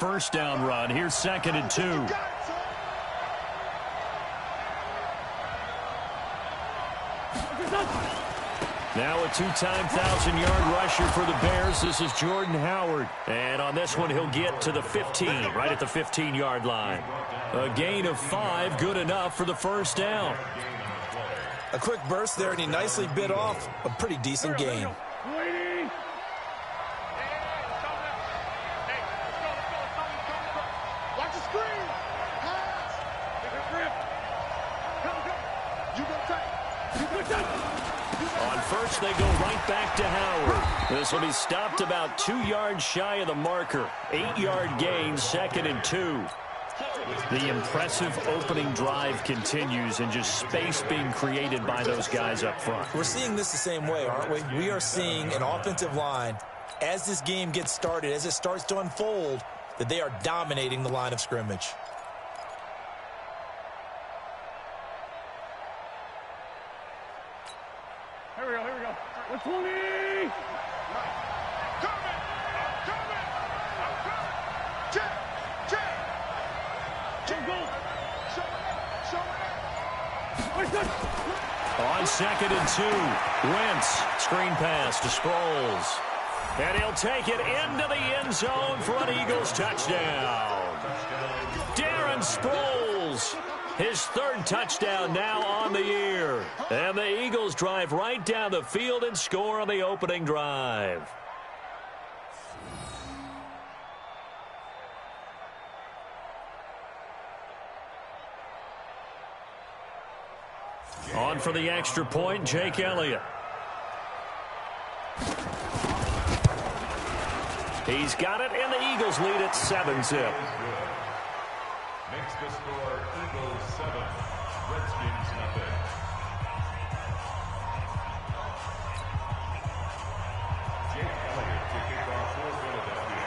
First down run. Here's 2nd and 2. Now a two-time 1,000-yard rusher for the Bears. This is Jordan Howard. And on this one, he'll get to the 15, right at the 15-yard line. A gain of 5, good enough for the first down. A quick burst there, and he nicely bit off a pretty decent gain. On first, they go right back to Howard. This will be stopped about 2 yards shy of the marker. 8-yard gain, 2nd and 2. The impressive opening drive continues, and just space being created by those guys up front. We're seeing this the same way, aren't we? We are seeing an offensive line, as this game gets started, as it starts to unfold, that they are dominating the line of scrimmage. Here we go. 20! On 2nd and 2, Wentz, screen pass to Sproles. And he'll take it into the end zone for an Eagles touchdown. Darren Sproles, his 3rd touchdown now on the year. And the Eagles drive right down the field and score on the opening drive. On for the extra point, Jake Elliott. He's got it, and the Eagles lead at 7-zip. Makes the score Eagles 7, Redskins nothing. Jake Elliott to kick off for Philadelphia.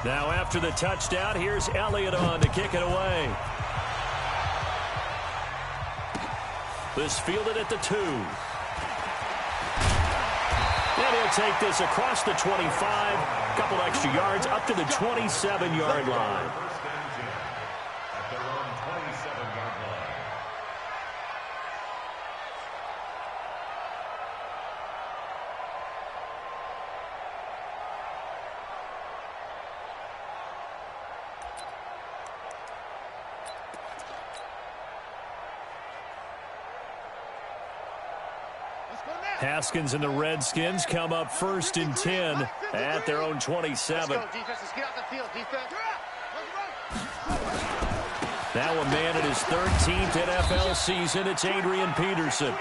Now after the touchdown, here's Elliott on to kick it away. This fielded at the 2. And he'll take this across the 25. Couple extra yards up to the 27-yard line. At their own 27-yard line. Haskins and the Redskins come up 1st and 10 at their own 27. Let's go, defense. Let's get out the field, defense. Now a man at his 13th NFL season. It's Adrian Peterson.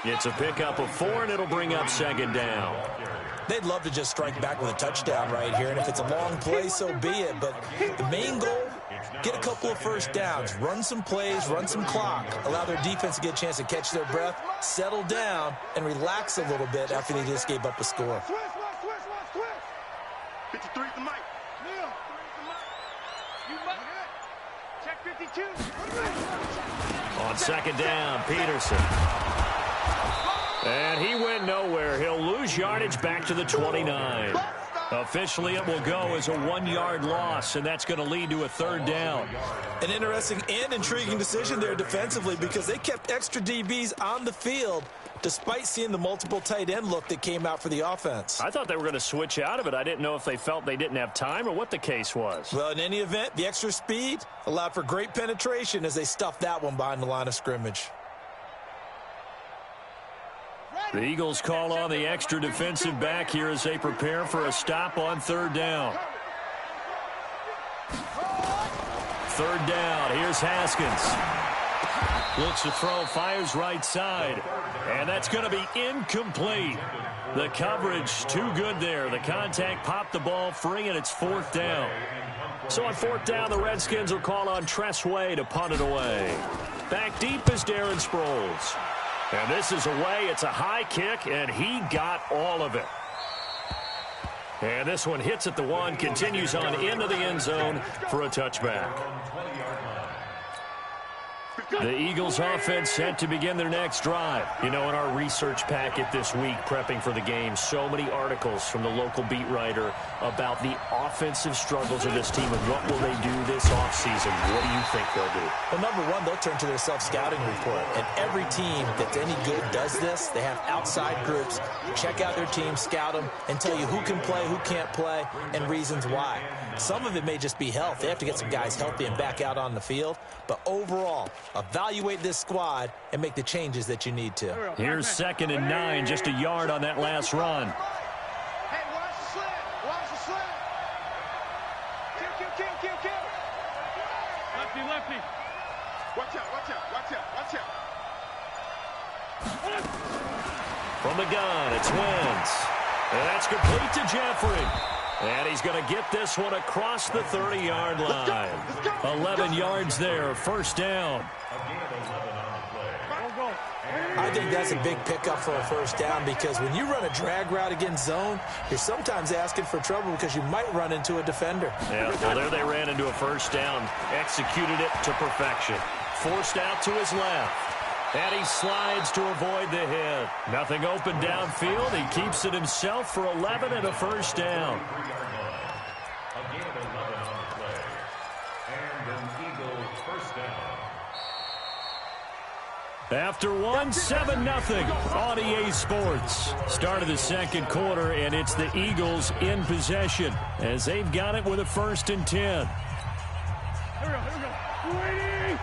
It's a pickup of 4, and it'll bring up 2nd down. They'd love to just strike back with a touchdown right here, and if it's a long play, so be it. But the main goal, get a couple of first downs, run some plays, run some clock, allow their defense to get a chance to catch their breath, settle down, and relax a little bit after they just gave up a score. 53 the mic. Check 52. On 2nd down, Peterson. And he went nowhere. He'll lose yardage back to the 29. Officially, it will go as a 1-yard loss, and that's going to lead to a 3rd down. An interesting and intriguing decision there defensively, because they kept extra DBs on the field despite seeing the multiple tight end look that came out for the offense. I thought they were going to switch out of it. I didn't know if they felt they didn't have time or what the case was. Well, in any event, the extra speed allowed for great penetration as they stuffed that one behind the line of scrimmage. The Eagles call on the extra defensive back here as they prepare for a stop on 3rd down. 3rd down. Here's Haskins. Looks to throw, fires right side. And that's going to be incomplete. The coverage too good there. The contact popped the ball free, and it's 4th down. So on 4th down, the Redskins will call on Tress Way to punt it away. Back deep is Darren Sproles. And this is away. It's a high kick, and he got all of it. And this one hits at the 1, continues on into the end zone for a touchback. The Eagles offense set to begin their next drive. You know, in our research packet this week, prepping for the game, so many articles from the local beat writer about the offensive struggles of this team and what will they do this offseason. What do you think they'll do? Well, number one, they'll turn to their self-scouting report. And every team that's any good does this. They have outside groups, check out their team, scout them, and tell you who can play, who can't play, and reasons why. Some of it may just be health. They have to get some guys healthy and back out on the field. But overall, evaluate this squad and make the changes that you need to. Here's 2nd and 9, just a yard on that last run. Hey, watch the slant. Watch the slant. Kill. Lefty. Watch out. From the gun, it's Wentz. And that's complete to Jeffrey. And he's going to get this one across the 30-yard line. 11 yards there, first down. I think that's a big pickup for a first down because when you run a drag route against zone, you're sometimes asking for trouble because you might run into a defender. Yeah, well, there they ran into a first down, executed it to perfection. Forced out to his left. And he slides to avoid the hit. Nothing open downfield. He keeps it himself for 11 and a first down. Again, 11 on the play. And an Eagles first down. After one, 7-0 on EA Sports. Start of the second quarter, and it's the Eagles in possession as they've got it with a 1st and 10. Here we go. Waiting.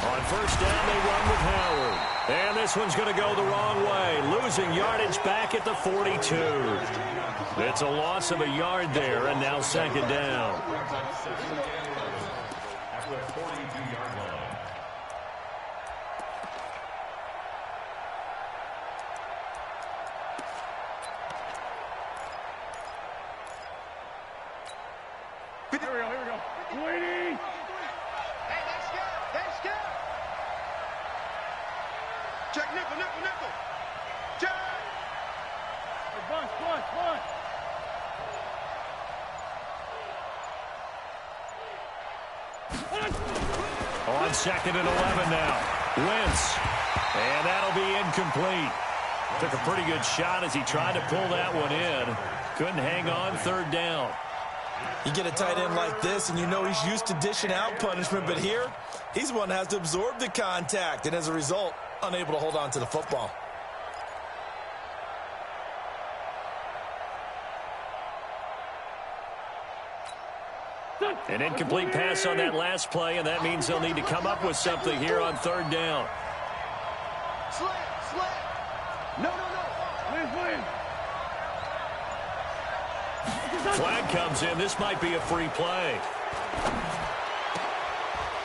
On first down, they run with Howard. And this one's going to go the wrong way, losing yardage back at the 42. It's a loss of a yard there, and now 2nd down. At the 42-yard line. Here we go. Waiting. Hey, they scared. Check nickel. Check. Hey, bunch. On 2nd and 11 now. Wentz. And that'll be incomplete. Took a pretty good shot as he tried to pull that one in. Couldn't hang on, 3rd down. You get a tight end like this, and you know he's used to dishing out punishment, but here, he's one that has to absorb the contact, and as a result, unable to hold on to the football. An incomplete pass on that last play, and that means they'll need to come up with something here on 3rd down. Slant. No. Please. Flag comes in. This might be a free play.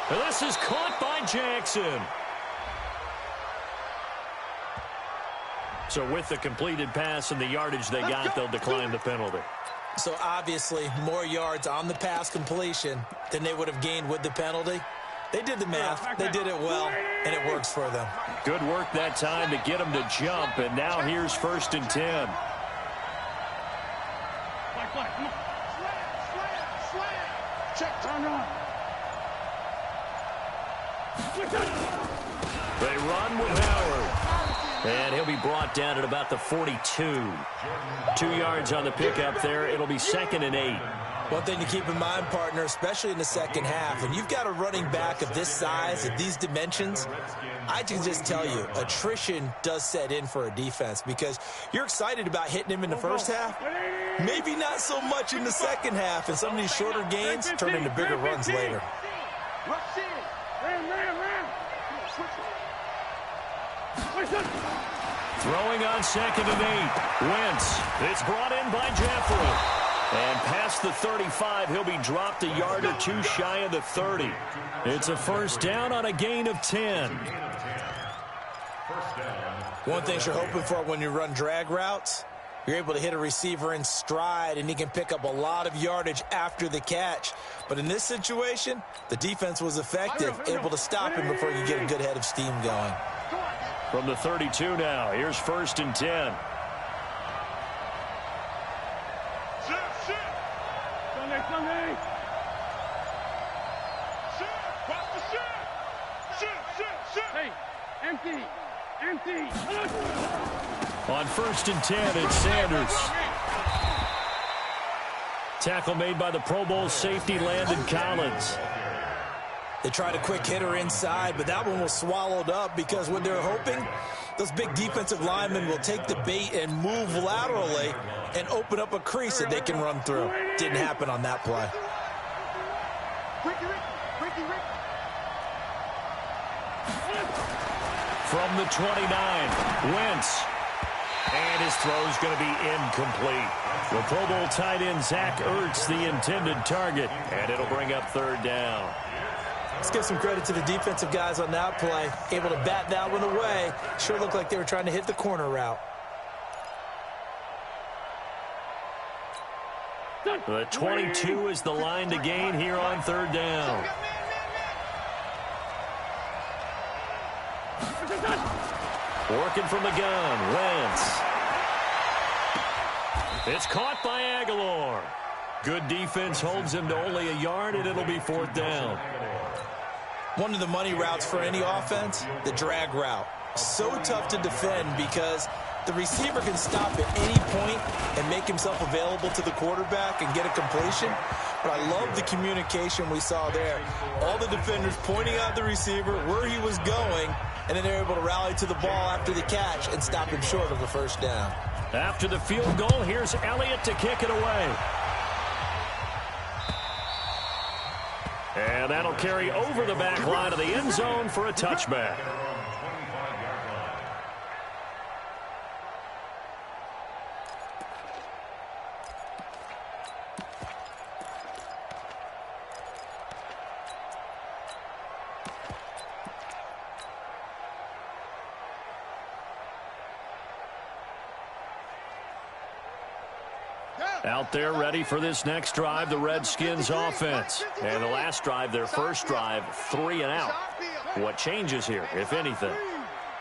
And this is caught by Jackson. So with the completed pass and the yardage they got, they'll decline the penalty. So obviously, more yards on the pass completion than they would have gained with the penalty. They did the math. They did it well, and it works for them. Good work that time to get them to jump, and now here's 1st and 10. Flag, come on. Slant. Check. Turn on. They run with Howard. And he'll be brought down at about the 42. 2 yards on the pickup there. It'll be 2nd and 8. One thing to keep in mind, partner, especially in the second half, when you've got a running back of this size, of these dimensions, I can just tell you, attrition does set in for a defense because you're excited about hitting him in the first half. Maybe not so much in the second half, and some of these shorter gains turn into bigger runs later. Rush in. Ram. Throwing on 2nd and 8. Wentz. It's brought in by Jeffrey. And past the 35, he'll be dropped a yard or two shy of the 30. It's a first down on a gain of 10. One thing you're hoping for when you run drag routes, you're able to hit a receiver in stride, and he can pick up a lot of yardage after the catch. But in this situation, the defense was effective, able to stop him before you get a good head of steam going. From the 32 now, here's 1st and 10. down, man. Hey, empty. Empty. On 1st and 10, it's Sanders. Tackle made by the Pro Bowl safety, Landon Collins. They tried a quick hitter inside, but that one was swallowed up because what they're hoping, those big defensive linemen will take the bait and move laterally and open up a crease that they can run through. Didn't happen on that play. From the 29, Wentz. And his throw's going to be incomplete. The Pro Bowl tight end Zach Ertz, the intended target, and it'll bring up 3rd down. Let's give some credit to the defensive guys on that play. Able to bat that one away. Sure looked like they were trying to hit the corner route. The 22 is the line to gain here on 3rd down. Working from the gun, Wentz. It's caught by Aguilar. Good defense holds him to only a yard, and it'll be 4th down. One of the money routes for any offense, the drag route. So tough to defend because the receiver can stop at any point and make himself available to the quarterback and get a completion. But I love the communication we saw there. All the defenders pointing out the receiver, where he was going, and then they're able to rally to the ball after the catch and stop him short of the 1st down. After the field goal, here's Elliott to kick it away. And that'll carry over the back line of the end zone for a touchback. Out there ready for this next drive, the Redskins offense. And the last drive, their first drive, 3 and out. What changes here, if anything?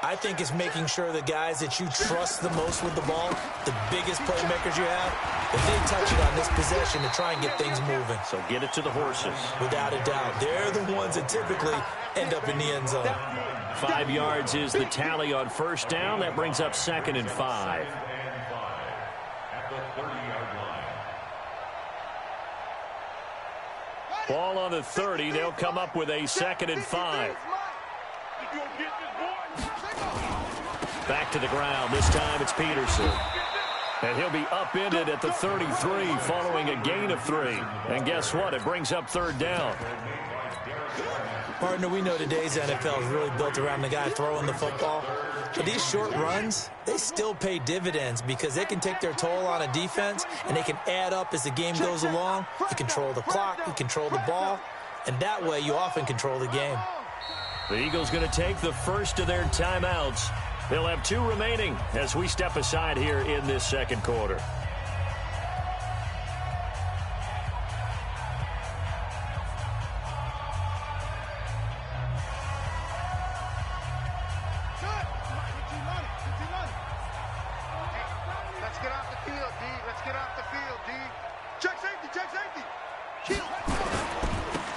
I think it's making sure the guys that you trust the most with the ball, the biggest playmakers you have, that they touch it on this possession to try and get things moving. So get it to the horses. Without a doubt. They're the ones that typically end up in the end zone. 5 yards is the tally on 1st down. That brings up 2nd and 5. Ball on the 30. They'll come up with a 2nd and 5. Back to the ground. This time it's Peterson. And he'll be upended at the 33 following a gain of 3. And guess what? It brings up 3rd down. Partner, we know today's NFL is really built around the guy throwing the football. But these short runs, they still pay dividends because they can take their toll on a defense and they can add up as the game goes along. You control the clock, you control the ball, and that way you often control the game. The Eagles going to take the first of their timeouts. They'll have 2 remaining as we step aside here in this 2nd quarter.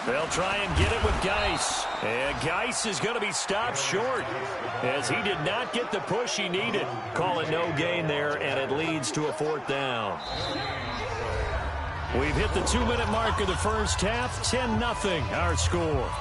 They'll try and get it with Geis. And Geis is going to be stopped short as he did not get the push he needed. Call it no gain there, and it leads to a 4th down. We've hit the 2-minute mark of the first half. 10-0 our score.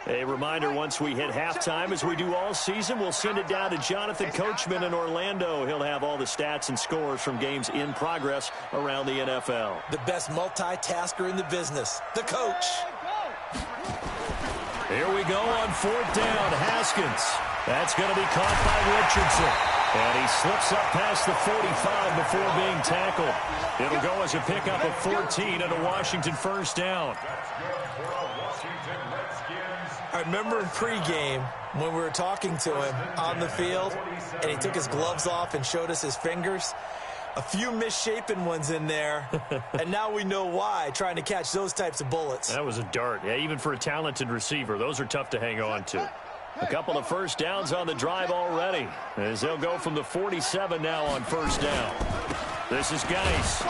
A reminder, once we hit halftime, as we do all season, we'll send it down to Jonathan Coachman in Orlando. He'll have all the stats and scores from games in progress around the NFL. The best multitasker in the business, the coach. Here we go on 4th down. Haskins. That's going to be caught by Richardson. And he slips up past the 45 before being tackled. It'll go as a pickup of 14 and a Washington first down. I remember in pregame when we were talking to him on the field and he took his gloves off and showed us his fingers. A few misshapen ones in there, and now we know why, trying to catch those types of bullets. That was a dart. Yeah, even for a talented receiver, those are tough to hang on to. A couple of first downs on the drive already, as they'll go from the 47 now on first down. This is Geis,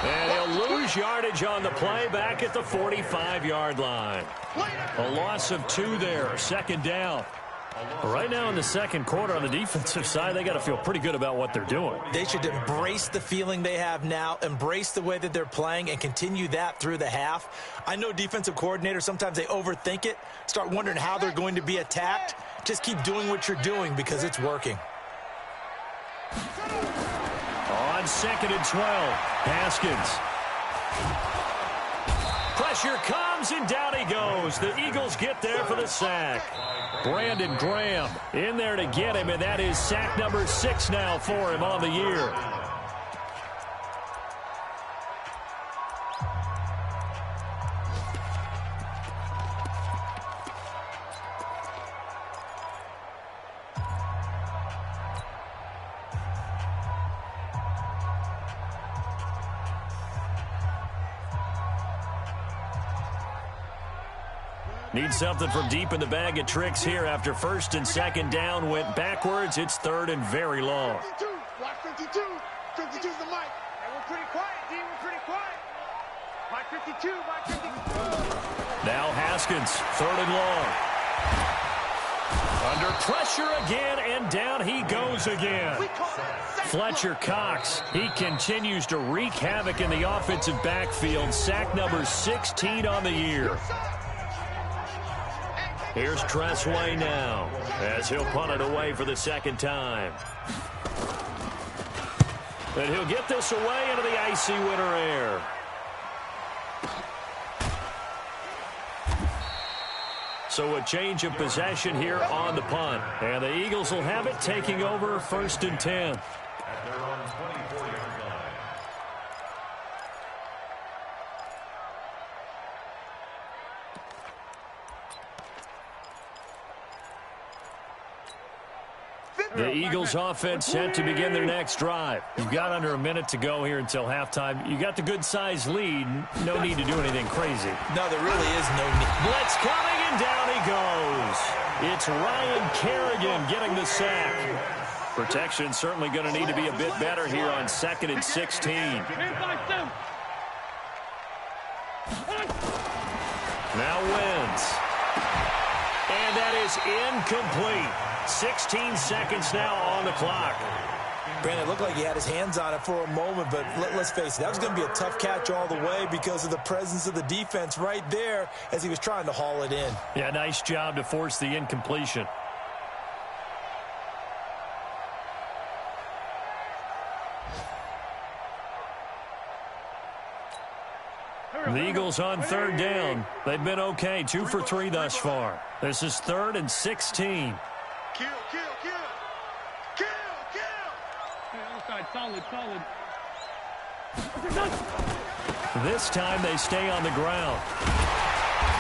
and he'll lose yardage on the play back at the 45-yard line. A loss of 2 there, 2nd down. Right now in the second quarter on the defensive side, they got to feel pretty good about what they're doing. They should embrace the feeling they have now, embrace the way that they're playing, and continue that through the half. I know defensive coordinators, sometimes they overthink it, start wondering how they're going to be attacked. Just keep doing what you're doing because it's working. On 2nd and 12, Haskins. Pressure comes, and down he goes. The Eagles get there for the sack. Brandon Graham in there to get him, and that is sack number 6 now for him on the year. Need something from deep in the bag of tricks here after 1st and 2nd down went backwards. It's 3rd and very long. 52. Watch 52. 52's the mic. And we're pretty quiet, D. We're pretty quiet. Mike 52. Mike 52. Now Haskins, 3rd and long. Under pressure again, and down he goes again. Fletcher Cox, he continues to wreak havoc in the offensive backfield. Sack number 16 on the year. Here's Tressway now, as he'll punt it away for the 2nd time. And he'll get this away into the icy winter air. So a change of possession here on the punt. And the Eagles will have it, taking over 1st and 10. At their own 24-yard line. The Eagles offense set to begin their next drive. You've got under a minute to go here until halftime. You got the good-sized lead. No need to do anything crazy. No, there really is no need. Blitz coming, and down he goes. It's Ryan Kerrigan getting the sack. Protection certainly going to need to be a bit better here on 2nd and 16. Now wins. And that is incomplete. 16 seconds now on the clock. Brandon, it looked like he had his hands on it for a moment, but let's face it, that was going to be a tough catch all the way because of the presence of the defense right there as he was trying to haul it in. Yeah, nice job to force the incompletion. The Eagles on 3rd down. They've been okay, 2 for 3 thus far. This is 3rd and 16. Kill, kill, kill. Kill, kill. Outside, solid, solid. This time they stay on the ground.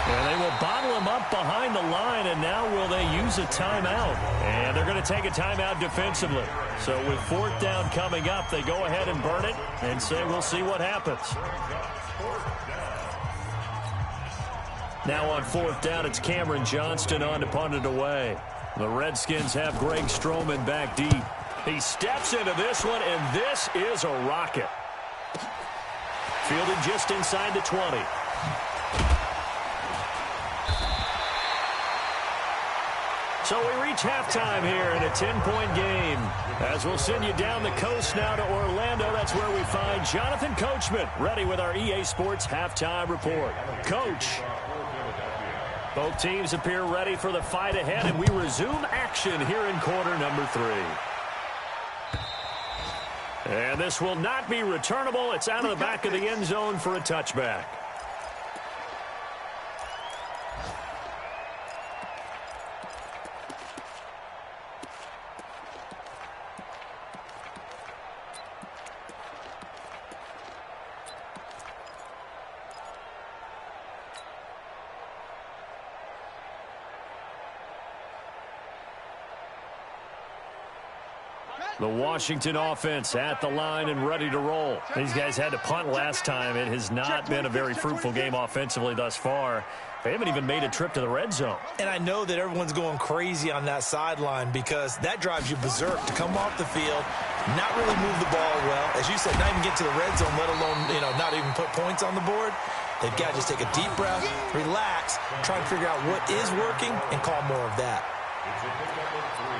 And they will bottle him up behind the line, and now will they use a timeout? And they're going to take a timeout defensively. So with 4th down coming up, they go ahead and burn it and say we'll see what happens. Now on 4th down, it's Cameron Johnston on to punt it away. The Redskins have Greg Stroman back deep. He steps into this one, and this is a rocket. Fielded just inside the 20. So we reach halftime here in a 10-point game. As we'll send you down the coast now to Orlando, that's where we find Jonathan Coachman ready with our EA Sports halftime report. Coach. Both teams appear ready for the fight ahead, and we resume action here in quarter number 3. And this will not be returnable. It's out of the back of the end zone for a touchback. The Washington offense at the line and ready to roll. These guys had to punt last time. It has not been a very fruitful game offensively thus far. They haven't even made a trip to the red zone. And I know that everyone's going crazy on that sideline because that drives you berserk to come off the field, not really move the ball well. As you said, not even get to the red zone, let alone, not even put points on the board. They've got to just take a deep breath, relax, try and figure out what is working, and call more of that.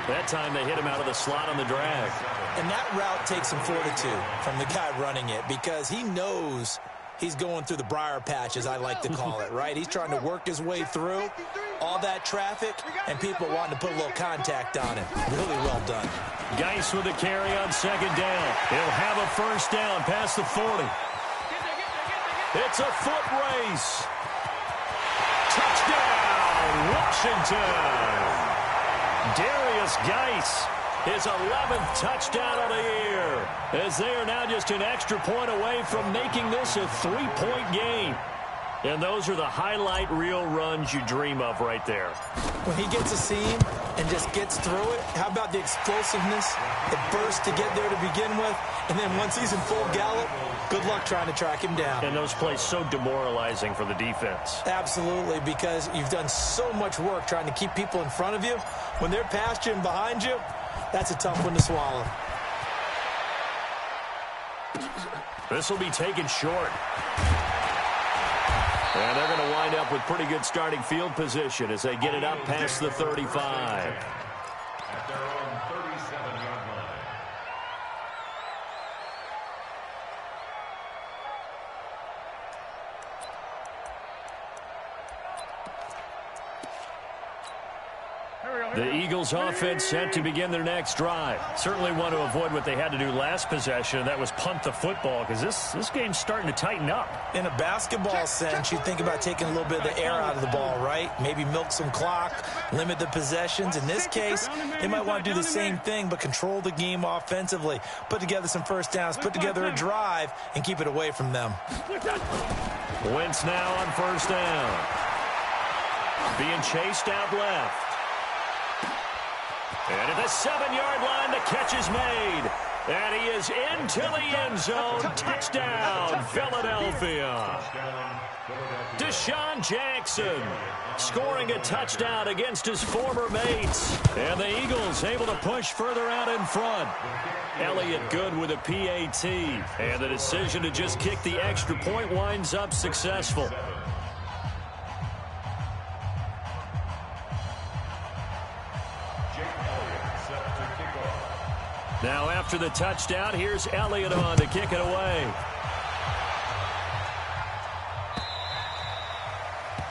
That time they hit him out of the slot on the drag. And that route takes some fortitude from the guy running it because he knows he's going through the briar patch, as I like to call it, right? He's trying to work his way through all that traffic and people wanting to put a little contact on him. Really well done. Geis with a carry on second down. He'll have a first down past the 40. It's a foot race. Touchdown, Washington. Darius Geis, his 11th touchdown of the year, as they are now just an extra point away from making this a 3-point game. And those are the highlight reel runs you dream of right there. When he gets a seam and just gets through it, how about the explosiveness, the burst to get there to begin with, and then once he's in full gallop, good luck trying to track him down. And those plays so demoralizing for the defense. Absolutely, because you've done so much work trying to keep people in front of you. When they're past you and behind you, that's a tough one to swallow. This will be taken short. And they're going to wind up with pretty good starting field position as they get it up past the 35. At their own 37-yard line. The Eagles offense set to begin their next drive. Certainly want to avoid what they had to do last possession, and that was punt the football, because this game's starting to tighten up. In a basketball sense, you think about taking a little bit of the air out of the ball, right? Maybe milk some clock, limit the possessions. In this case, they might want to do the same thing, but control the game offensively. Put together some first downs, put together a drive, and keep it away from them. Wentz now on first down. Being chased out left. And at the 7-yard line, the catch is made. And he is into the end zone. Touchdown, Philadelphia. Deshaun Jackson scoring a touchdown against his former mates. And the Eagles able to push further out in front. Elliott good with a PAT. And the decision to just kick the extra point winds up successful. Now after the touchdown, here's Elliott on to kick it away.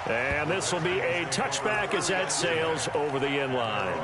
And this will be a touchback as that sails over the end line.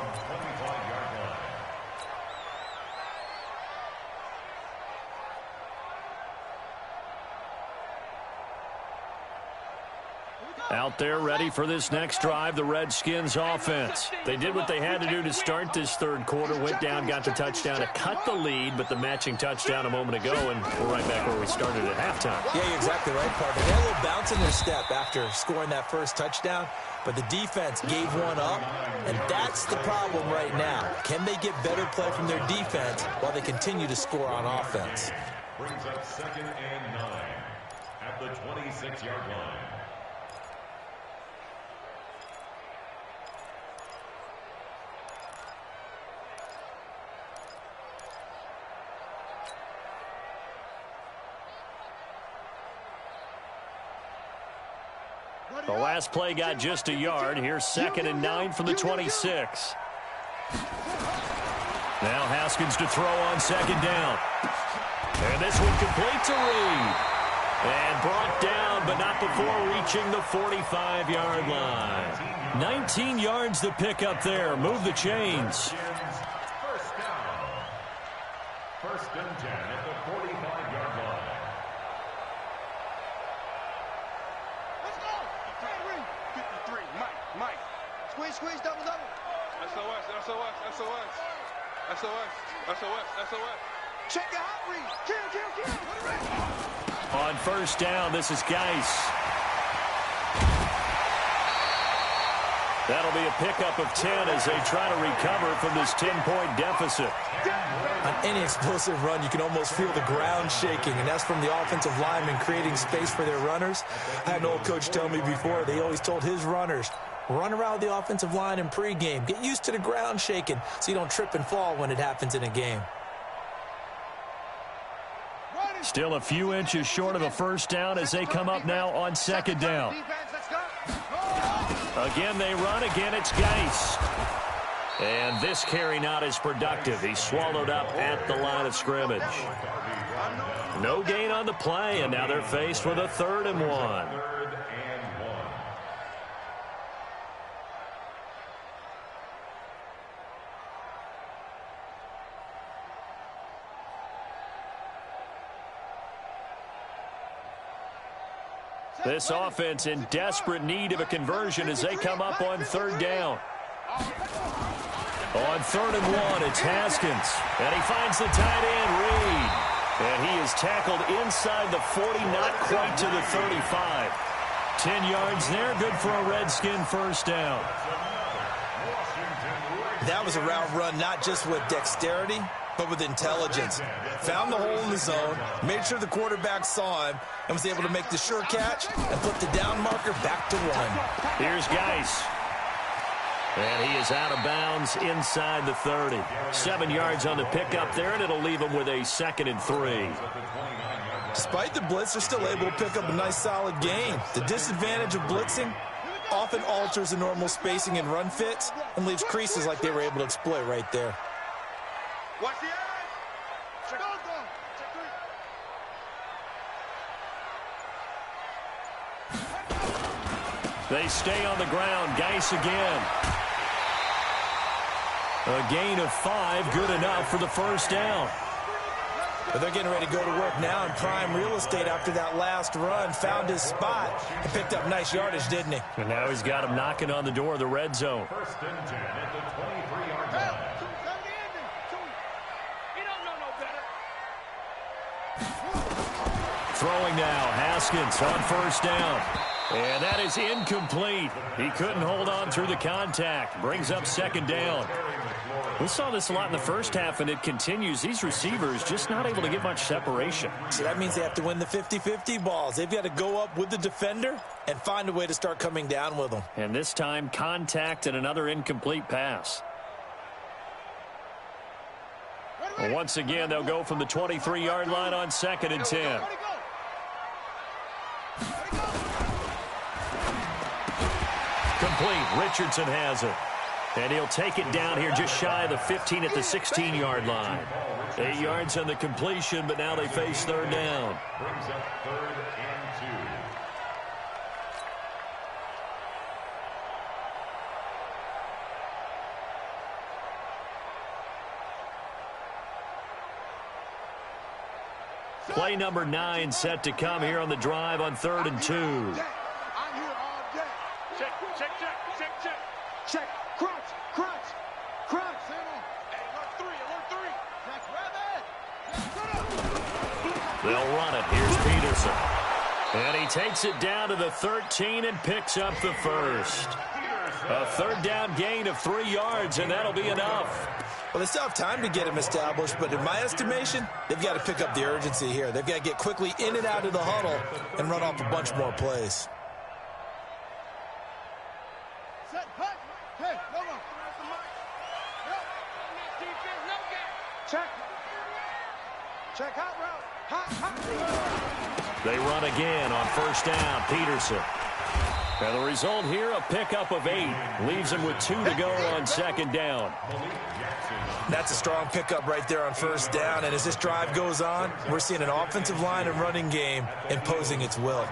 Out there ready for this next drive, the Redskins offense. They did what they had to do to start this third quarter, went down, got the touchdown to cut the lead, but the matching touchdown a moment ago, and we're right back where we started at halftime. Yeah, you're exactly right, partner. They had a little bounce in their step after scoring that first touchdown, but the defense gave one up, and that's the problem right now. Can they get better play from their defense while they continue to score on offense? Brings up 2nd and 9 at the 26-yard line. The last play got just a yard. Here's 2nd and 9 from the 26. Now Haskins to throw on second down. And this one complete to Reed. And brought down, but not before reaching the 45-yard line. 19 yards to pick up there. Move the chains. First down. First and 10 at the 45-yard line. Let's go. 53. Mike. Squeeze, double. SOS. Check the hot read. Kill. On first down, this is Geis. That'll be a pickup of 10 as they try to recover from this 10-point deficit. On any explosive run, you can almost feel the ground shaking, and that's from the offensive linemen creating space for their runners. I had an old coach tell me before, they always told his runners, run around the offensive line in pregame. Get used to the ground shaking so you don't trip and fall when it happens in a game. Still a few inches short of a first down as they come up now on second down. Again, they run. Again, it's Geis. And this carry not as productive. He's swallowed up at the line of scrimmage. No gain on the play, and now they're faced with a 3rd and 1. This offense in desperate need of a conversion as they come up on 3rd down. On 3rd and 1, it's Haskins. And he finds the tight end, Reed. And he is tackled inside the 40, not quite to the 35. 10 yards there, good for a Redskin first down. That was a route run not just with dexterity, but with intelligence. Found the hole in the zone, made sure the quarterback saw him, and was able to make the sure catch and put the down marker back to 1. Here's Geis. And he is out of bounds inside the 30. 7 yards on the pickup there, and it'll leave him with a 2nd and 3. Despite the blitz, they're still able to pick up a nice solid gain. The disadvantage of blitzing often alters the normal spacing and run fits and leaves creases like they were able to exploit right there. Watch the eyes. Check. They stay on the ground. Geis again. A gain of 5, good enough for the first down. But they're getting ready to go to work now in prime real estate after that last run. Found his spot and picked up nice yardage, didn't he? And now he's got him knocking on the door of the red zone. First and 10 at the 23-yard line. Throwing now, Haskins on first down. And that is incomplete. He couldn't hold on through the contact. Brings up 2nd down. We saw this a lot in the first half, and it continues. These receivers just not able to get much separation. So that means they have to win the 50-50 balls. They've got to go up with the defender and find a way to start coming down with them. And this time, contact and another incomplete pass. Well, once again, they'll go from the 23-yard line on 2nd and 10. Complete. Richardson has it. And he'll take it down here just shy of the 15 at the 16-yard line. 8 yards on the completion, but now they face 3rd down. Brings up 3rd and 2. Play number 9 set to come here on the drive on 3rd and 2. I'm here all day. Check. Check. Crunch. Hey, alert 3. That's rabbit. They'll run it. Here's Peterson. And he takes it down to the 13 and picks up the first. A 3rd down gain of 3 yards, and that'll be enough. Well, they still have time to get him established, but in my estimation, they've got to pick up the urgency here. They've got to get quickly in and out of the huddle and run off a bunch more plays. Set, hut. Hey, no more. Check, hot route. Hot. They run again on first down. Peterson. And the result here, a pickup of 8. Leaves him with 2 to go on 2nd down. That's a strong pickup right there on first down, and as this drive goes on, we're seeing an offensive line and running game imposing its will.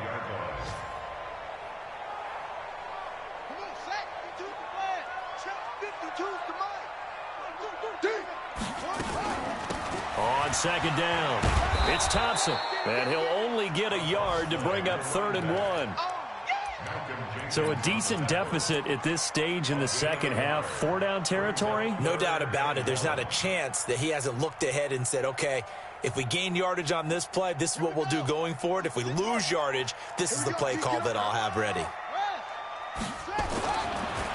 On second down, it's Thompson, and he'll only get a yard to bring up 3rd and 1. So a decent deficit at this stage in the second half. 4-down territory? No doubt about it. There's not a chance that he hasn't looked ahead and said, okay, if we gain yardage on this play, this is what we'll do going forward. If we lose yardage, this is the play call that I'll have ready.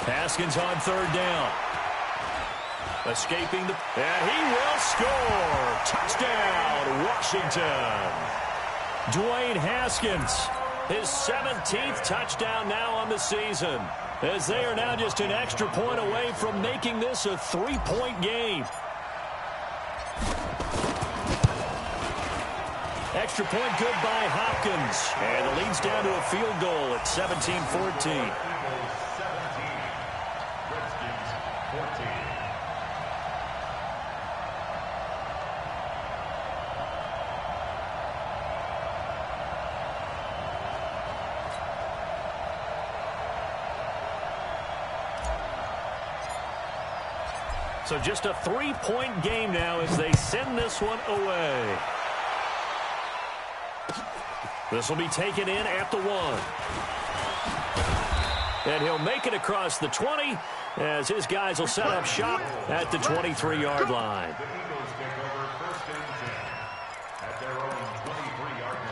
Haskins on 3rd down. Escaping and he will score. Touchdown, Washington. Dwayne Haskins, his 17th touchdown now on the season, as they are now just an extra point away from making this a 3-point game. Extra point good by Hopkins, and the lead's down to a field goal at 17-14. So just a 3-point game now as they send this one away. This will be taken in at the 1. And he'll make it across the 20 as his guys will set up shop at the 23-yard line. The Eagles take over 1st and 10 at their own 23-yard line.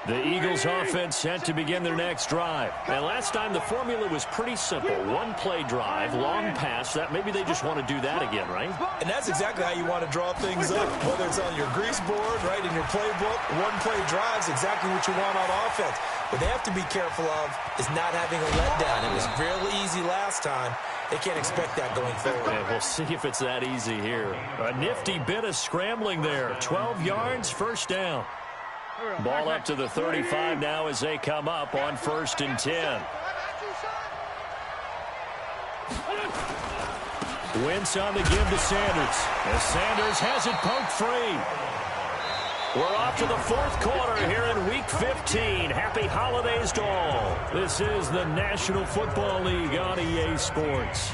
The Eagles offense set to begin their next drive. And last time the formula was pretty simple. One-play drive, long pass. That maybe they just want to do that again, right? And that's exactly how you want to draw things up, whether it's on your grease board, right, in your playbook. One-play drives exactly what you want on offense. What they have to be careful of is not having a letdown. It was real easy last time. They can't expect that going forward. And we'll see if it's that easy here. A nifty bit of scrambling there. 12 yards, 1st down. Ball up to the 35 now as they come up on 1st and 10. Wentz on the give to Sanders, as Sanders has it poked free. We're off to the 4th quarter here in Week 15. Happy holidays to all. This is the National Football League on EA Sports.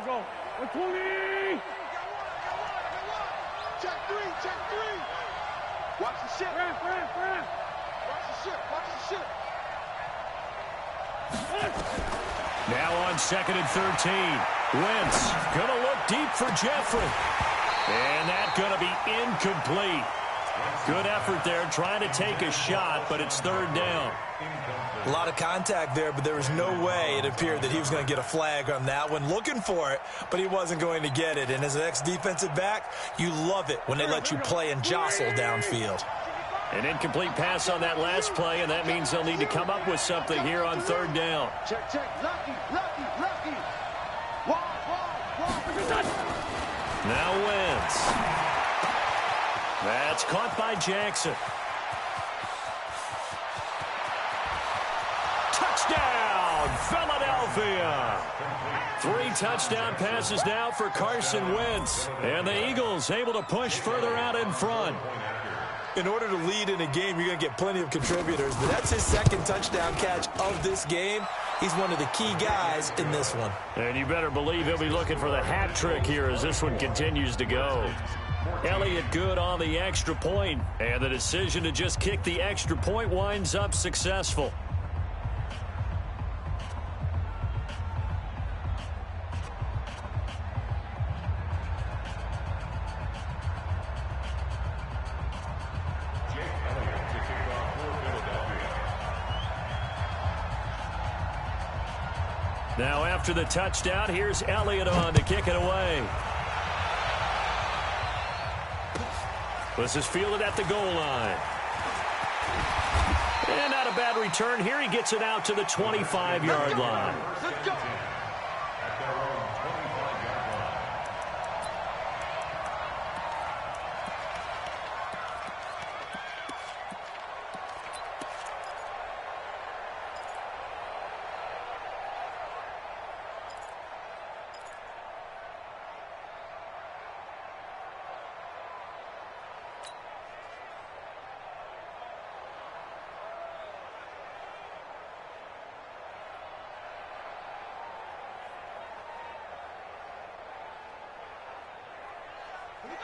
Go. 120. Check three. Watch the ship. Watch the ship. Now on 2nd and 13. Wentz gonna look deep for Jeffrey. And that's gonna be incomplete. Good effort there, trying to take a shot, but it's 3rd down. A lot of contact there, but there was no way it appeared that he was going to get a flag on that one. Looking for it, but he wasn't going to get it. And as an ex-defensive back, you love it when they let you play and jostle downfield. An incomplete pass on that last play, and that means they'll need to come up with something here on 3rd down. Check. Lucky. Wall. Now Wentz. That's caught by Jackson. Touchdown, Philadelphia. 3 touchdown passes now for Carson Wentz. And the Eagles able to push further out in front. In order to lead in a game, you're going to get plenty of contributors. But that's his second touchdown catch of this game. He's one of the key guys in this one. And you better believe he'll be looking for the hat trick here as this one continues to go. Elliott good on the extra point. And the decision to just kick the extra point winds up successful. Now after the touchdown, here's Elliott on to kick it away. This is fielded at the goal line. And not a bad return here. He gets it out to the 25-yard line. Let's go.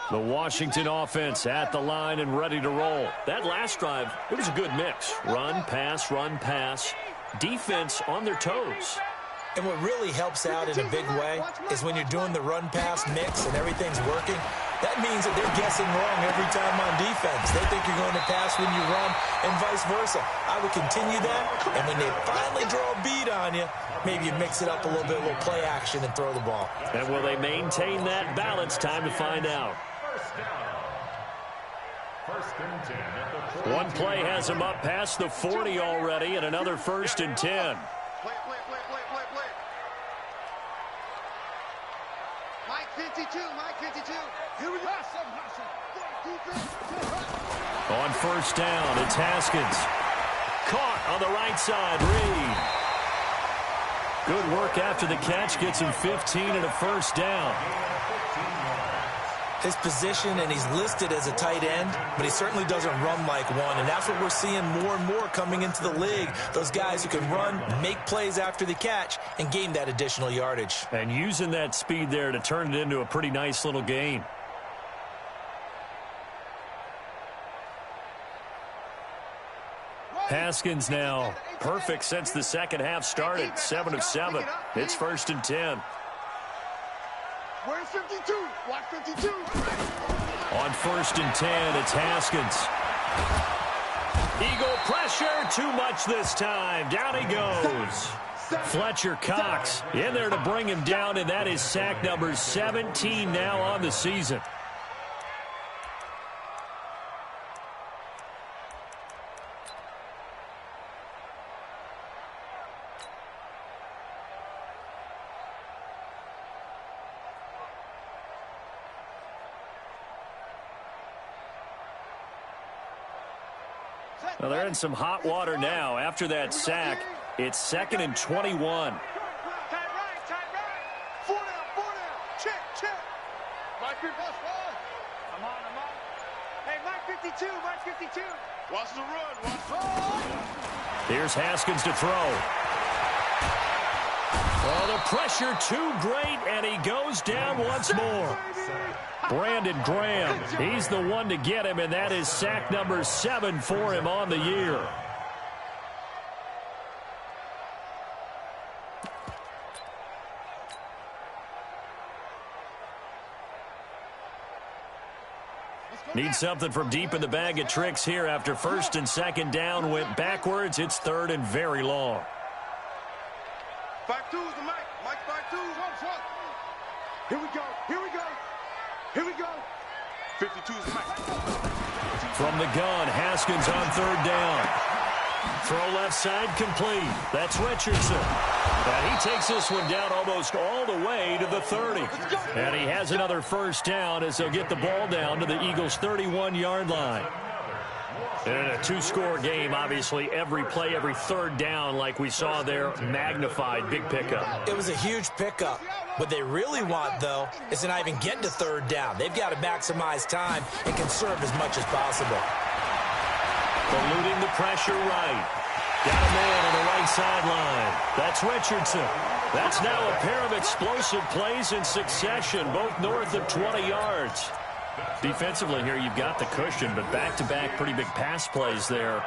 The Washington offense at the line and ready to roll. That last drive, it was a good mix. Run, pass, defense on their toes. And what really helps out in a big way is when you're doing the run-pass mix and everything's working, that means that they're guessing wrong every time on defense. They think you're going to pass when you run and vice versa. I would continue that, and when they finally draw a beat on you, maybe you mix it up a little bit, a little play action, and throw the ball. And will they maintain that balance? Time to find out. One play has him up past the 40 already, and another 1st and 10. Play. Mike 52. Here we go. On 1st down, it's Haskins. Caught on the right side, Reed. Good work after the catch, gets him 15 and a 1st down. His position, and he's listed as a tight end, but he certainly doesn't run like one, and that's what we're seeing more and more coming into the league. Those guys who can run, make plays after the catch, and gain that additional yardage. And using that speed there to turn it into a pretty nice little gain. Haskins now perfect since the second half started. 7 of 7. It's 1st and 10. Where's 52? Watch 52. On 1st and 10, it's Haskins. Eagle pressure, too much this time. Down he goes. Fletcher Cox in there to bring him down, and that is sack number 17 now on the season. Well, they're in some hot water now. After that sack, it's 2nd and 21. Tight right. 4 down. Check. Mike 50. I'm on. Hey, Mike 52. Watch the run. Here's Haskins to throw. Oh, the pressure too great, and he goes down once more. Brandon Graham, he's the one to get him, and that is sack number 7 for him on the year. Need something from deep in the bag of tricks here after 1st and 2nd down went backwards. It's 3rd and very long. 5-2's the Mike. Mike 5-2. Here we go. 52's Mike. From the gun, Haskins on 3rd down. Throw left side complete. That's Richardson. And he takes this one down almost all the way to the 30. And he has another first down as they'll get the ball down to the Eagles' 31-yard line. In a two-score game, obviously, every play, every third down, like we saw there, magnified, big pickup. It was a huge pickup. What they really want, though, is to not even get to third down. They've got to maximize time and conserve as much as possible. Eluding the pressure right. Got a man on the right sideline. That's Richardson. That's now a pair of explosive plays in succession, both north of 20 yards. Defensively here, you've got the cushion, but back-to-back pretty big pass plays there.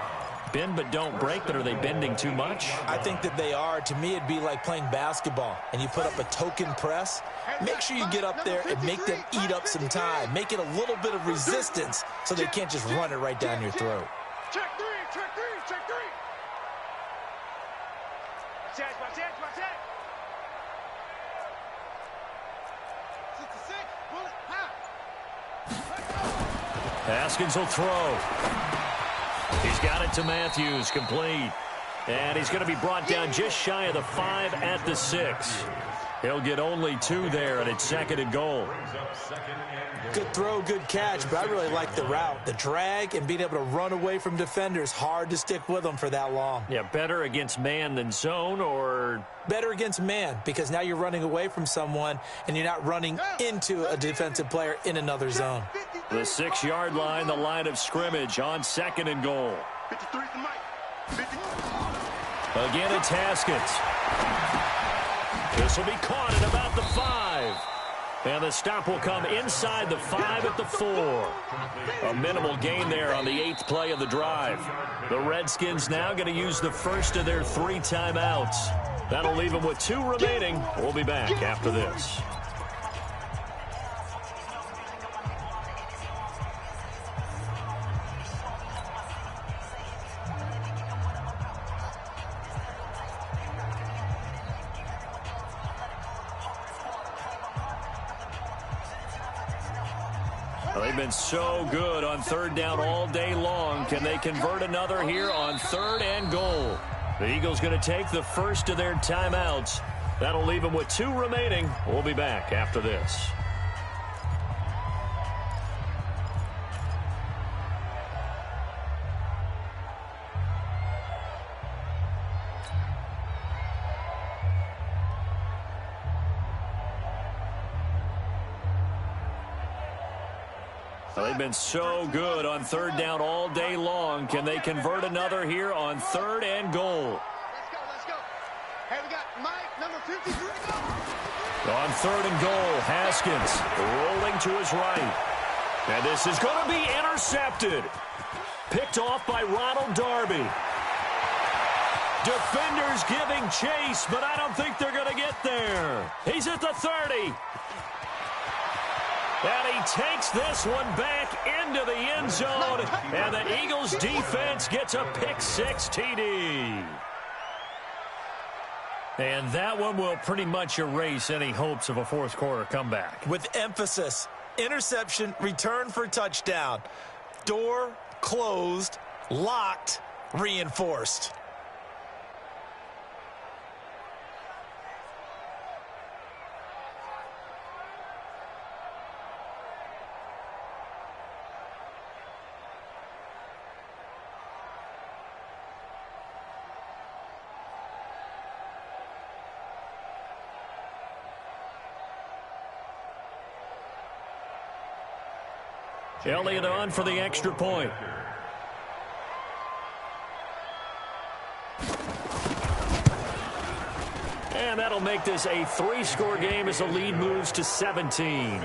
Bend but don't break, but are they bending too much? I think that they are. To me, it'd be like playing basketball, and you put up a token press. Make sure you get up there and make them eat up some time. Make it a little bit of resistance so they can't just run it right down your throat. Check three, check three, check three. Watch that, watch that. 66, bullet, high. Haskins will throw. He's got it to Matthews, complete. And he's going to be brought down just shy of the 5 at the 6. He'll get only 2 there, and it's second and goal. Good throw, good catch, but I really like the route. The drag and being able to run away from defenders, hard to stick with them for that long. Yeah, better against man than zone, or? Better against man, because now you're running away from someone and you're not running into a defensive player in another zone. The 6-yard line, the line of scrimmage on second and goal. 53 to Mike. 50. Again, it's Haskins. This will be caught at about the 5. And the stop will come inside the 5 at the 4. A minimal gain there on the 8th play of the drive. The Redskins now going to use the first of their 3 timeouts. That'll leave them with 2 remaining. We'll be back after this. They've been so good on third down all day long. Can they convert another here on third and goal? The Eagles going to take the first of their timeouts. That'll leave them with 2 remaining. We'll be back after this. They've been so good on third down all day long. Can they convert another here on third and goal? Let's go. Hey, we got Mike, number 53 to go. On third and goal, Haskins rolling to his right. And this is going to be intercepted. Picked off by Ronald Darby. Defenders giving chase, but I don't think they're going to get there. He's at the 30. And he takes this one back into the end zone. And the Eagles defense gets a pick-6 TD. And that one will pretty much erase any hopes of a fourth-quarter comeback. With emphasis, interception, return for touchdown. Door closed, locked, reinforced. Elliott on for the extra point. And that'll make this a 3-score game as the lead moves to 17.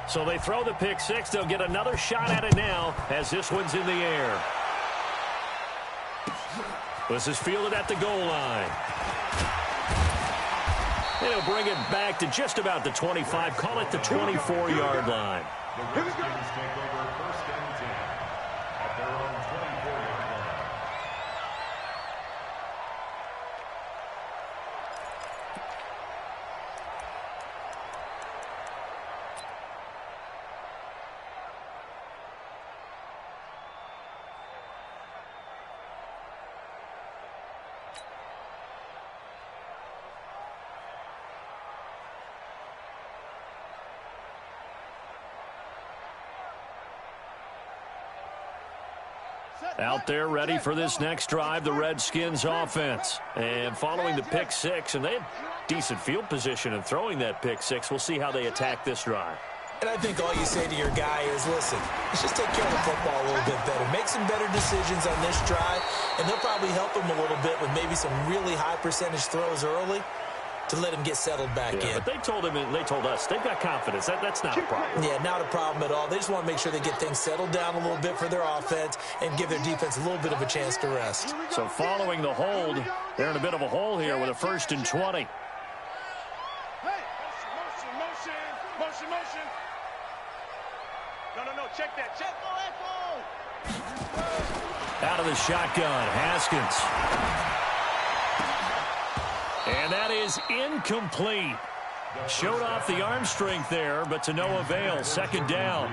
So they throw the pick-6. They'll get another shot at it now as this one's in the air. This is fielded at the goal line. And he'll bring it back to just about the 25. Call it the 24-yard line. The Redskins take over first and 10 at their own 24-yard line. Out there ready for this next drive, the Redskins offense. And following the pick six, and they had decent field position in throwing that pick six. We'll see how they attack this drive. And I think all you say to your guy is, listen, let's just take care of the football a little bit better. Make some better decisions on this drive, and they'll probably help him a little bit with maybe some really high percentage throws early to let him get settled back in. But they told him, and they told us, they've got confidence. That's not a problem. Yeah, not a problem at all. They just want to make sure they get things settled down a little bit for their offense and give their defense a little bit of a chance to rest. So following the hold, they're in a bit of a hole here with a 1st and 20. Hey, motion. No, check that. Check echo. Out of the shotgun, Haskins. And that is incomplete. Showed off the arm strength there, but to no avail. 2nd down.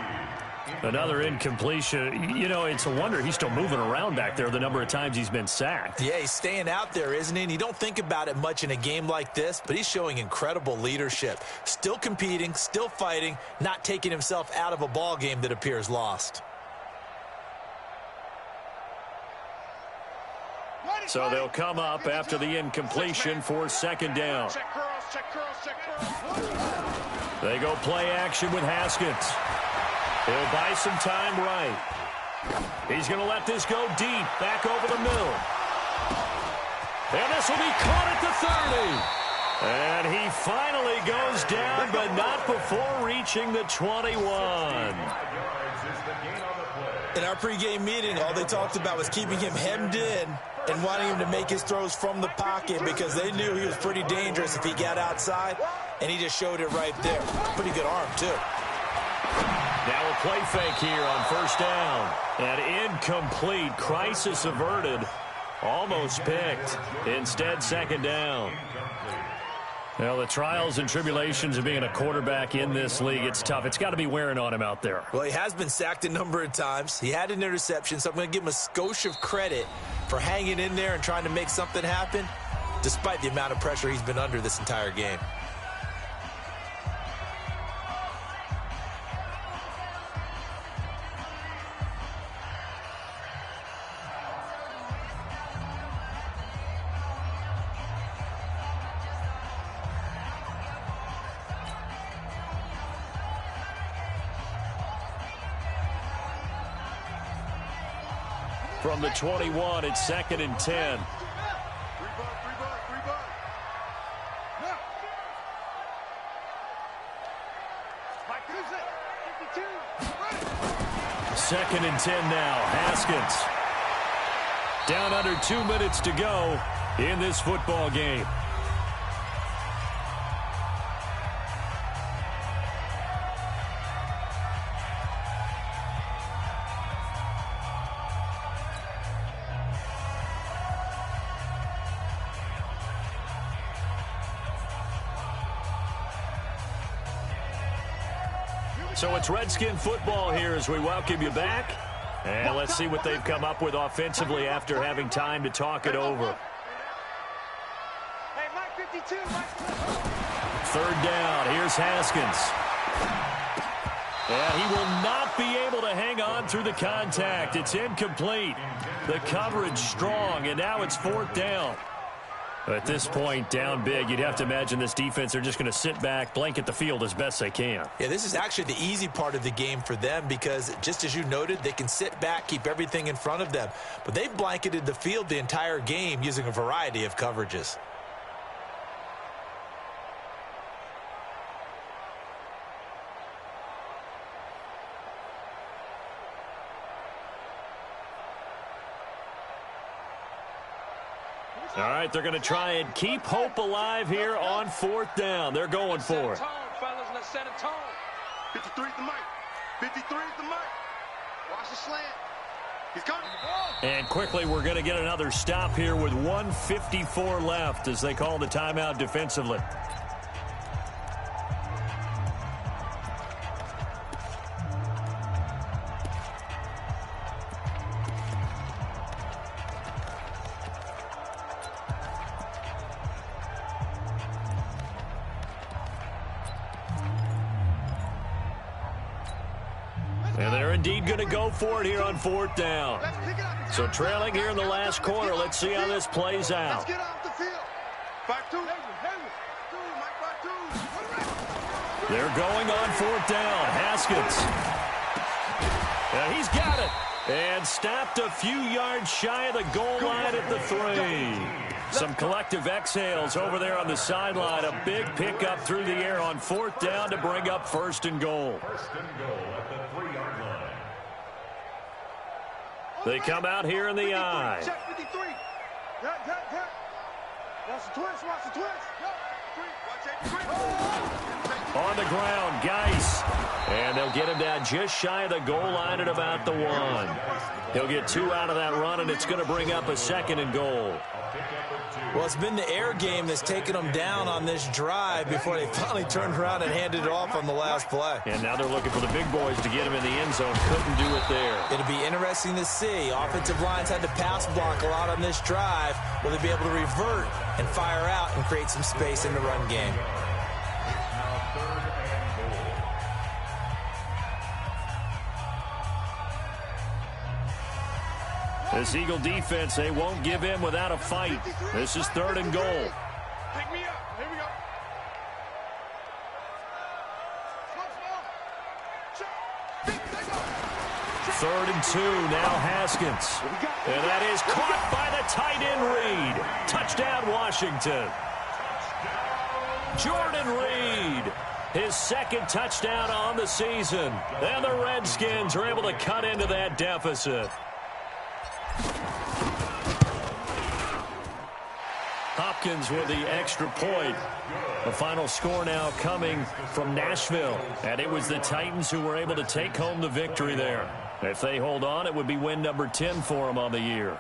Another incompletion. You know, it's a wonder he's still moving around back there the number of times he's been sacked. Yeah, he's staying out there, isn't he? And you don't think about it much in a game like this, but he's showing incredible leadership. Still competing, still fighting, not taking himself out of a ball game that appears lost. So they'll come up after the incompletion for 2nd down. Check curls. They go play action with Haskins. He'll buy some time right. He's going to let this go deep, back over the middle. And this will be caught at the 30. And he finally goes down, but not before reaching the 21. In our pregame meeting, all they talked about was keeping him hemmed in and wanting him to make his throws from the pocket because they knew he was pretty dangerous if he got outside, and he just showed it right there. Pretty good arm, too. Now a play fake here on 1st down. And incomplete. Crisis averted. Almost picked. Instead, 2nd down. Well, the trials and tribulations of being a quarterback in this league, it's tough. It's got to be wearing on him out there. Well, he has been sacked a number of times. He had an interception, so I'm going to give him a skosh of credit for hanging in there and trying to make something happen, despite the amount of pressure he's been under this entire game. From the 21, it's 2nd and 10. Free ball. No. Mike, who's it? 52. 2nd and 10 now. Haskins. Down under 2 minutes to go in this football game. So it's Redskin football here as we welcome you back. And let's see what they've come up with offensively after having time to talk it over. Hey, Mike 52. 3rd down. Here's Haskins. And he will not be able to hang on through the contact. It's incomplete. The coverage strong, and now it's 4th down. At this point, down big, you'd have to imagine this defense, they're just going to sit back, blanket the field as best they can. Yeah, this is actually the easy part of the game for them because, just as you noted, they can sit back, keep everything in front of them. But they've blanketed the field the entire game using a variety of coverages. All right, they're going to try and keep hope alive here on 4th down. They're going for it. Fellas, let's set a tone. 53's the mic. 53's the mic. Watch the slant. He's coming. And quickly, we're going to get another stop here with 1:54 left as they call the timeout defensively. And they're indeed going to go for it here on 4th down. So trailing here in the last quarter. Let's see how this plays out. Let's get off the field. 5-2. They're going on 4th down. Haskins. And he's got it. And stopped a few yards shy of the goal line at the 3. Some collective exhales over there on the sideline. A big pickup through the air on 4th down to bring up 1st and goal. First and goal at the 3-yard line. They come out here in the eye. Check 53. Watch the twist. Watch the twist. On the ground, Geis. And they'll get him down just shy of the goal line at about the 1. He'll get 2 out of that run, and it's going to bring up a 2nd and goal. Well, it's been the air game that's taken them down on this drive before they finally turned around and handed it off on the last play. And now they're looking for the big boys to get him in the end zone. Couldn't do it there. It'll be interesting to see. Offensive lines had to pass block a lot on this drive. Will they be able to revert and fire out and create some space in the run game? This Eagle defense, they won't give in without a fight. This is 3rd and goal. Pick me up. Here we go. 3rd and 2, now Haskins. And that is caught by the tight end Reed. Touchdown, Washington. Jordan Reed, his 2nd touchdown on the season. And the Redskins are able to cut into that deficit. Hopkins with the extra point. The final score now coming from Nashville. And it was the Titans who were able to take home the victory there. If they hold on, it would be win number 10 for them on the year.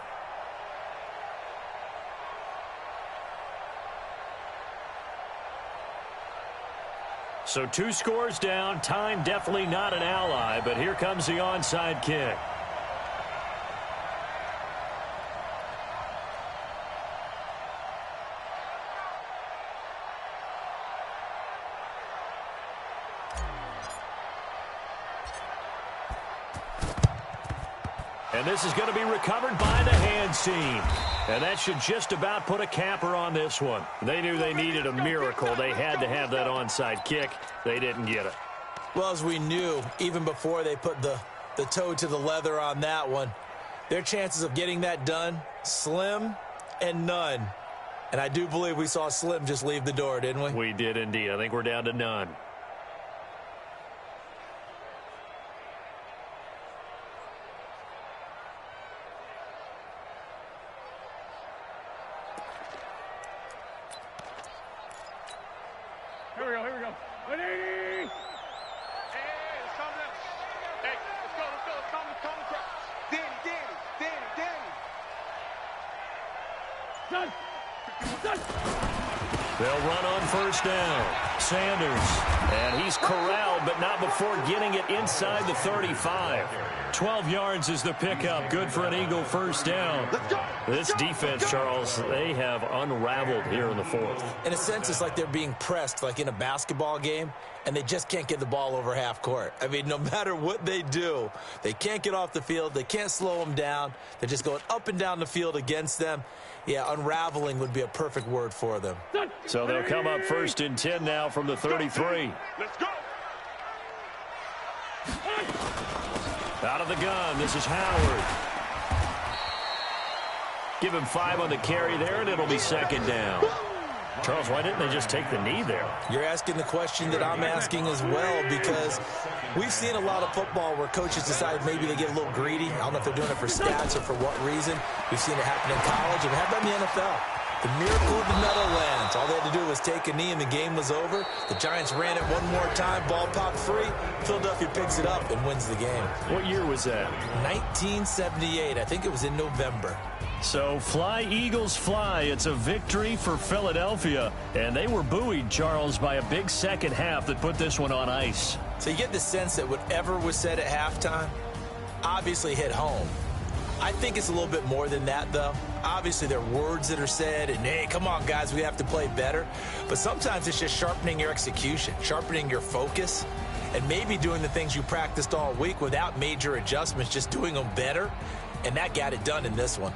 So 2 scores down. Time definitely not an ally, but here comes the onside kick. And this is going to be recovered by the hands team. And that should just about put a capper on this one. They knew they needed a miracle. They had to have that onside kick. They didn't get it. Well, as we knew, even before they put the toe to the leather on that one, their chances of getting that done, slim and none. And I do believe we saw Slim just leave the door, didn't we? We did indeed. I think we're down to none. Here we go. 180. Hey, it's something else. Hey, let's go. Come across. Danny. They'll run on 1st down. Sanders. And he's corralled, but not before getting it inside the 35. 12 yards is the pickup. Good for an Eagle 1st down. This defense, Charles, they have unraveled here in the 4th. In a sense, it's like they're being pressed like in a basketball game, and they just can't get the ball over half court. I mean, no matter what they do, they can't get off the field. They can't slow them down. They're just going up and down the field against them. Yeah, unraveling would be a perfect word for them. So they'll come up 1st and 10 now from the 33. Let's go. Out of the gun, this is Howard. Give him 5 on the carry there, and it'll be 2nd down. Charles, why didn't they just take the knee there? You're asking the question that I'm asking as well, because we've seen a lot of football where coaches decide maybe they get a little greedy. I don't know if they're doing it for stats or for what reason. We've seen it happen in college, and it happened in the NFL. The miracle of the Meadowlands. All they had to do was take a knee and the game was over. The Giants ran it one more time. Ball popped free. Philadelphia picks it up and wins the game. What year was that? 1978. I think it was in November. So fly, Eagles, fly. It's a victory for Philadelphia. And they were buoyed, Charles, by a big second half that put this one on ice. So you get the sense that whatever was said at halftime obviously hit home. I think it's a little bit more than that, though. Obviously, there are words that are said, and, hey, come on, guys, we have to play better. But sometimes it's just sharpening your execution, sharpening your focus, and maybe doing the things you practiced all week without major adjustments, just doing them better, and that got it done in this one.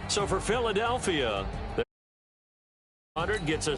So for Philadelphia, the 100 gets a